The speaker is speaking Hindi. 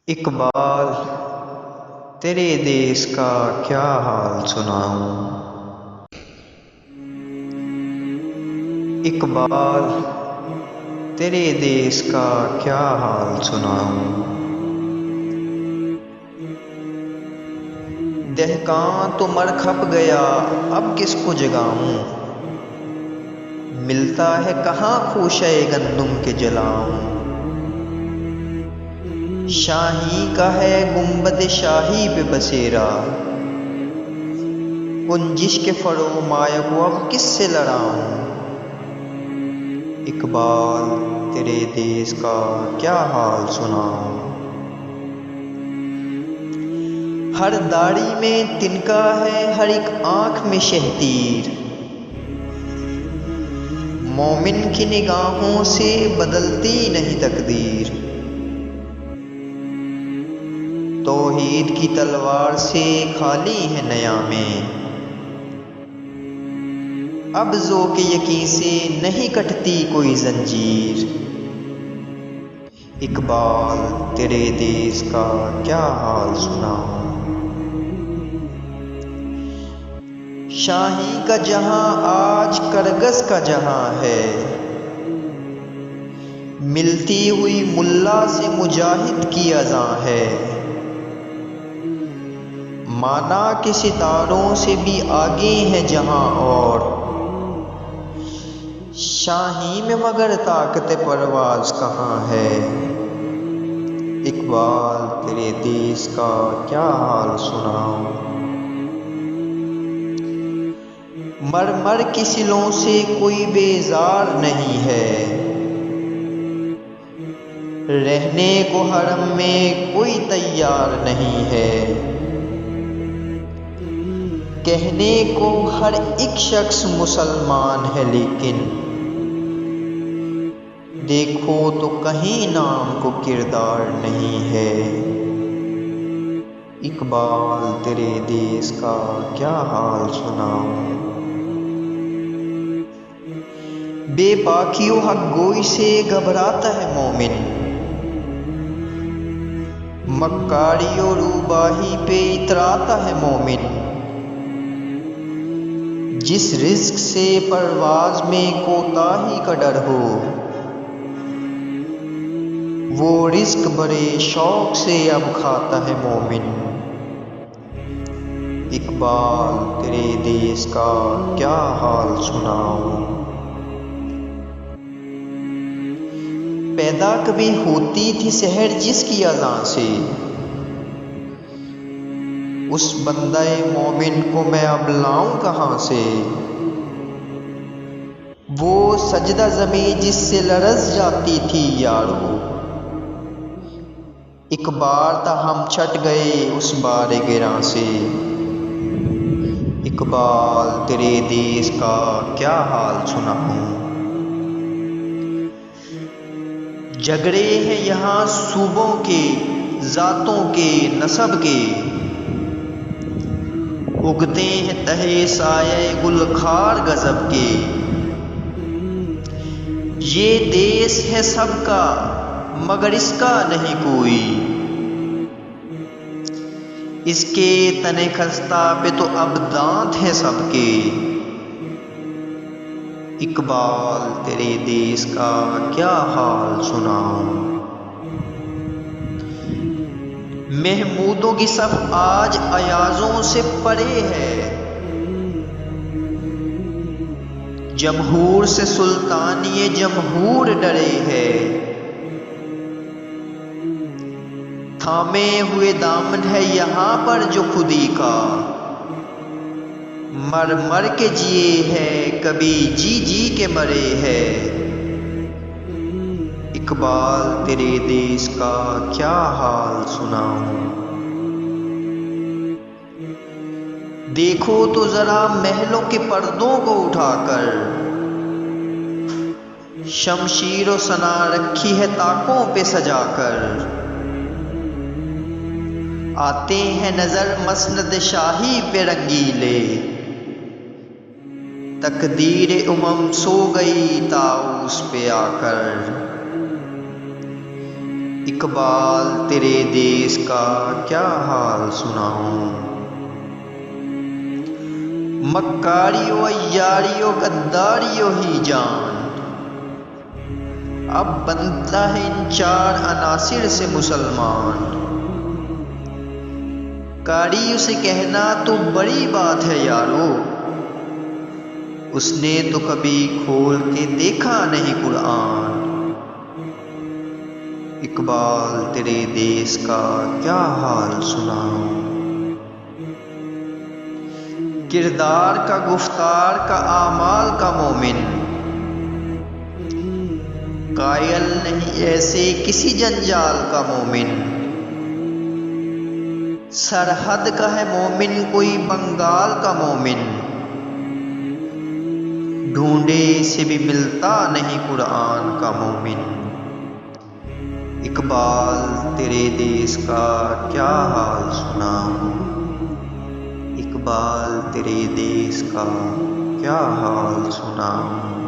इकबाल, तेरे देश का क्या हाल सुनाऊं। इकबाल, तेरे देश का क्या हाल सुनाऊं। दहकां तो मर खप गया, अब किसको जगाऊं। मिलता है कहाँ खूशे गंदुम के जलाऊं। शाही का है गुंबद शाही पे बसेरा, कुंजिश के फरोमाया को अब किससे लड़ाऊं। इकबाल, तेरे देश का क्या हाल सुनाऊं। हर दाढ़ी में तिनका है, हर एक आंख में शहतीर। मोमिन की निगाहों से बदलती नहीं तकदीर। तौहीद की तलवार से खाली है नयामें, अब ज़ोक़े यकीन से नहीं कटती कोई जंजीर। इकबाल, तेरे देश का क्या हाल सुनाऊं। शाही का जहां आज करगस का जहां है, मिलती हुई मुल्ला से मुजाहिद की अज़ां है। माना कि सितारों से भी आगे हैं जहां और, शाही में मगर ताकत परवाज कहाँ है। इकबाल, तेरे देश का क्या हाल सुनाऊं। मर मर की सिलों से कोई बेजार नहीं है, रहने को हरम में कोई तैयार नहीं है। कहने को हर एक शख्स मुसलमान है, लेकिन देखो तो कहीं नाम को किरदार नहीं है। इकबाल, तेरे देश का क्या हाल सुनाऊं। बेबाकियों हक गोई से घबराता है मोमिन, मक्कारियों रूबाही पे इतराता है मोमिन। जिस रिस्क से परवाज में कोताही का डर हो, वो रिस्क बड़े शौक से अब खाता है मोमिन। इकबाल, तेरे देश का क्या हाल सुनाऊं। पैदा कभी होती थी शहर जिसकी अज़ां से, उस बंदे मोमिन को मैं अब लाऊं कहाँ से। वो सजदा ज़मीं जिससे लरज़ जाती थी यारो, एक बार था हम छट गए उस बारे गिरां से। इकबाल, तेरे देश का क्या हाल सुनाऊं। झगड़े हैं यहाँ सूबों के, जातों के, नस्ब के। उगते हैं तहे साये गुलखार गजब के। ये देश है सबका मगर इसका नहीं कोई, इसके तने खस्ता पे तो अब दांत है सबके। इकबाल, तेरे देश का क्या हाल सुनाऊं। महमूदों की सफ आज अयाजों से परे है, जमहूर से सुल्तानिये जमहूर डरे है। थामे हुए दामन है यहाँ पर जो खुदी का, मर मर के जिए है कभी जी जी के मरे है। इकबाल, तेरे देश का क्या हाल सुनाऊं। देखो तो जरा महलों के पर्दों को उठाकर, शमशीर और सना रखी है ताकों पे सजाकर। आते हैं नजर मसनद शाही पे रंगीले, तकदीर उमम सो गई ताऊस पे आकर। इकबाल तेरे देश का क्या हाल सुनाऊं। मक्कारियों अय्यारियों गद्दारियों ही जान, अब बनता है इन चार अनासिर से मुसलमान। कारी उसे कहना तो बड़ी बात है यारो, उसने तो कभी खोल के देखा नहीं कुरान। इकबाल तेरे देश का क्या हाल सुनाऊं। किरदार का गुफ्तार का आमाल का मोमिन, कायल नहीं ऐसे किसी जंजाल का मोमिन। सरहद का है मोमिन कोई बंगाल का मोमिन, ढूंढे से भी मिलता नहीं कुरान का मोमिन। इकबाल तेरे देश का क्या हाल सुनाऊं। इकबाल तेरे देश का क्या हाल सुनाऊं।